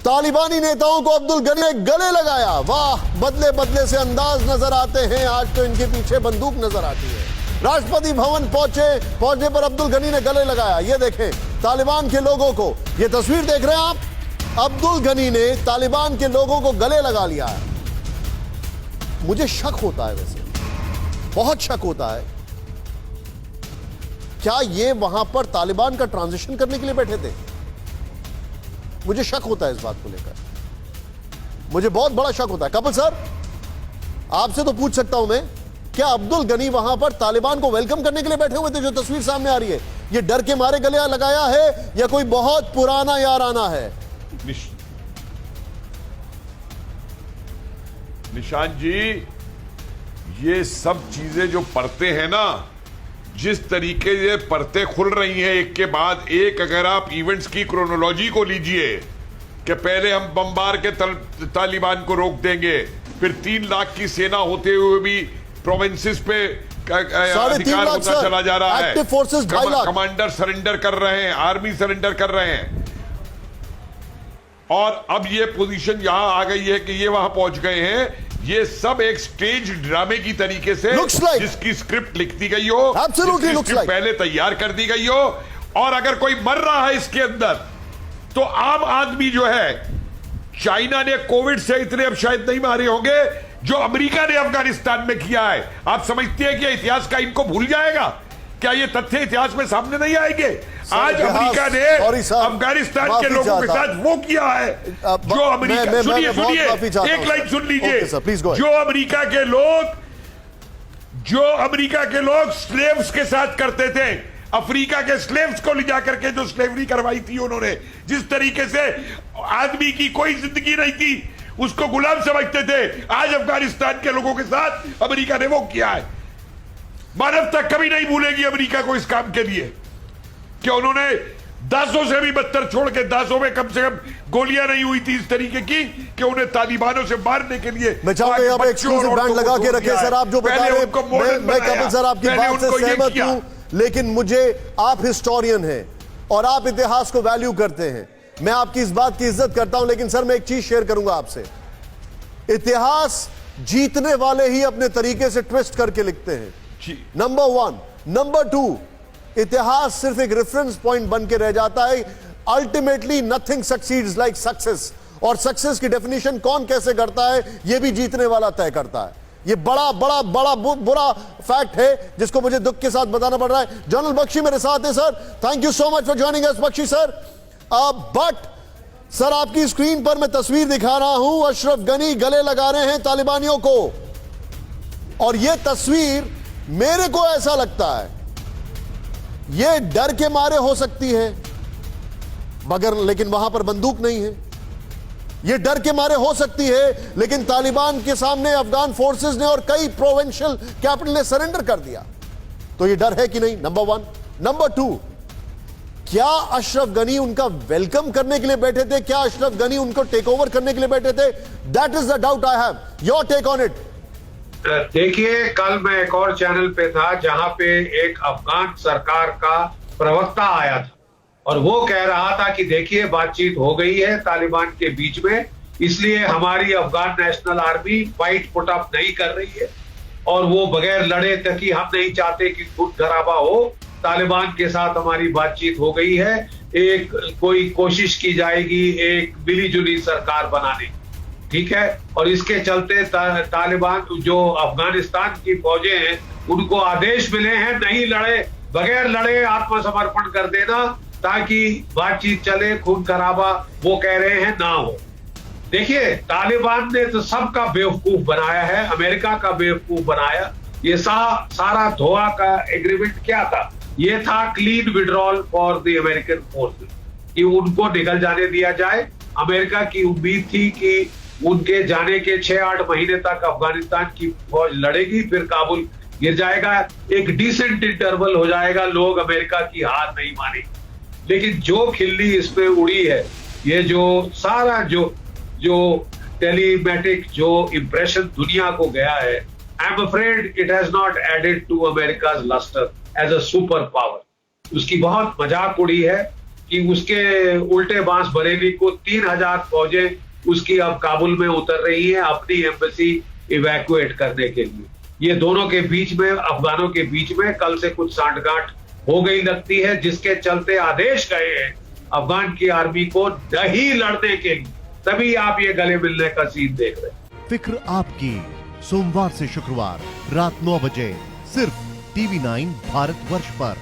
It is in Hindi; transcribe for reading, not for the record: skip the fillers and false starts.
तालिबानी नेताओं को अब्दुल गनी ने गले लगाया। वाह, बदले बदले से अंदाज नजर आते हैं, आज तो इनके पीछे बंदूक नजर आती है। राष्ट्रपति भवन पहुंचने पर अब्दुल गनी ने गले लगाया। ये देखें तालिबान के लोगों को, ये तस्वीर देख रहे हैं आप, अब्दुल गनी ने तालिबान के लोगों को गले लगा लिया है। मुझे शक होता है, वैसे बहुत शक होता है, क्या ये वहां पर तालिबान का ट्रांजिशन करने के लिए बैठे थे? मुझे शक होता है इस बात को लेकर, मुझे बहुत बड़ा शक होता है। कपिल सर, आपसे तो पूछ सकता हूं मैं, क्या अब्दुल गनी वहां पर तालिबान को वेलकम करने के लिए बैठे हुए थे? जो तस्वीर सामने आ रही है, ये डर के मारे गले लगाया है या कोई बहुत पुराना याराना है? निशांत जी, ये सब चीजें जो परतें हैं ना, जिस तरीके से परतें खुल रही हैं एक के बाद एक, अगर आप इवेंट्स की क्रोनोलॉजी को लीजिए कि पहले हम बमबार के तालिबान को रोक देंगे, फिर 3 लाख की सेना होते हुए भी प्रोविंसेस पे अधिकार होता चला जा रहा है, कमांडर सरेंडर कर रहे हैं, आर्मी सरेंडर कर रहे हैं, और अब ये पोजीशन यहां आ गई है कि ये वहां पहुंच गए हैं। ये सब एक स्टेज ड्रामे की तरीके से जिसकी स्क्रिप्ट लिख दी गई हो, पहले तैयार कर दी गई हो, और अगर कोई मर रहा है इसके अंदर तो आम आदमी जो है, चाइना ने कोविड से इतने अब शायद नहीं मारे होंगे जो अमेरिका ने अफगानिस्तान में किया है। आप समझते हैं कि इतिहास का इनको भूल जाएगा? क्या ये तथ्य इतिहास में सामने नहीं आएंगे? आज अमेरिका ने अफगानिस्तान के लोगों के साथ वो किया है जो अमेरिका, सुनिए एक लाइन सुन लीजिए, जो अमेरिका के लोग स्लेव्स के साथ करते थे, अफ्रीका के स्लेव्स को ले जाकर के जो स्लेवरी करवाई थी उन्होंने, जिस तरीके से आदमी की कोई जिंदगी नहीं थी, उसको गुलाम समझते थे, आज अफगानिस्तान के लोगों के साथ अमेरिका ने वो किया है। मानवता कभी नहीं भूलेगी अमेरिका को इस काम के लिए कि उन्होंने दासों से भी बदतर छोड़ के, दासों में कम से कम गोलियां नहीं हुई थी इस तरीके की कि उन्हें तालिबानों से मारने के लिए। मैं चाहूंगा यहाँ पे एक्सक्लूसिव बैंड लगा के रखे सर, आप जो बता रहे हैं, मैं कपिल सर आपकी बात से सहमत हूं, लेकिन मुझे, आप हिस्टोरियन हैं और आप इतिहास को वैल्यू करते हैं, मैं आपकी इस बात की इज्जत करता हूं, लेकिन सर मैं एक चीज शेयर करूंगा आपसे, इतिहास जीतने वाले ही अपने तरीके से ट्विस्ट करके लिखते हैं, नंबर 1। नंबर 2, इतिहास सिर्फ एक रेफरेंस पॉइंट बन के रह जाता है। Ultimately nothing succeeds like success, और सक्सेस की डेफिनेशन कौन कैसे करता है यह भी जीतने वाला तय करता है। यह बड़ा बड़ा बड़ा बुरा फैक्ट है जिसको मुझे दुख के साथ बताना पड़ रहा है। जनरल बख्शी मेरे साथ है sir, thank you so much for joining us Bakshi sir. But sir, आपकी स्क्रीन पर मैं तस्वीर दिखा रहा हूं, अशरफ गनी गले लगा रहे हैं तालिबानियों को, और यह तस्वीर मेरे को ऐसा लगता है यह डर के मारे हो सकती है, मगर लेकिन वहां पर बंदूक नहीं है। यह डर के मारे हो सकती है, लेकिन तालिबान के सामने अफगान फोर्सेस ने और कई प्रोविंशियल कैपिटल ने सरेंडर कर दिया, तो यह डर है कि नहीं, नंबर 1। नंबर 2, क्या अशरफ गनी उनका वेलकम करने के लिए बैठे थे? क्या अशरफ गनी उनको टेक ओवर करने के लिए बैठे थे? That is the doubt I have, your take on it. देखिए, कल मैं एक और चैनल पे था जहां पे एक अफगान सरकार का प्रवक्ता आया था और वो कह रहा था कि देखिए बातचीत हो गई है तालिबान के बीच में, इसलिए हमारी Afghan national army fight put up नहीं कर रही है और वो बगैर लड़े तक ही हम नहीं चाहते कि खून खराबा हो, तालिबान के साथ हमारी बातचीत हो गई है, एक कोई कोशिश की जाएगी एक मिलीजुली सरकार बनाने की, ठीक है। और इसके चलते तालिबान जो अफगानिस्तान की फौजें हैं उनको आदेश मिले हैं नहीं लड़े, बगैर लड़े आत्मसमर्पण कर देना ताकि बातचीत चले, खून खराबा वो कह रहे हैं ना हो। देखिए, तालिबान ने तो सबका बेवकूफ बनाया है, अमेरिका का बेवकूफ बनाया। ये सारा धोआ का एग्रीमेंट क्या था? ये था clean withdrawal for the American forces, कि उनको निकल जाने दिया जाए। अमेरिका की उम्मीद थी कि उनके जाने के 6-8 महीने तक अफगानिस्तान की फौज लड़ेगी, फिर काबुल गिर जाएगा, एक डिसेंट इंटरवल हो जाएगा, लोग अमेरिका की हार नहीं मानेंगे। लेकिन जो खिल्ली इसमें उड़ी है, ये जो सारा जो टेलीमेटिक जो इंप्रेशन दुनिया को गया है, I am afraid it has not added to America's lustre as a super power. उसकी बहुत मजाक उड़ी है कि उसके उल्टे बांस बरेली को 3000 फौजें उसकी अब काबुल में उतर रही है अपनी एम्बेसी इवैक्यूएट करने के लिए। ये दोनों के बीच में, अफगानों के बीच में कल से कुछ सांठगांठ हो गई लगती है, जिसके चलते आदेश गए हैं अफगान की आर्मी को नहीं लड़ने के लिए। तभी आप ये गले मिलने का सीन देख रहे हैं। फिक्र आपकी, सोमवार से शुक्रवार रात 9 बजे सिर्फ TV9 भारतवर्ष पर।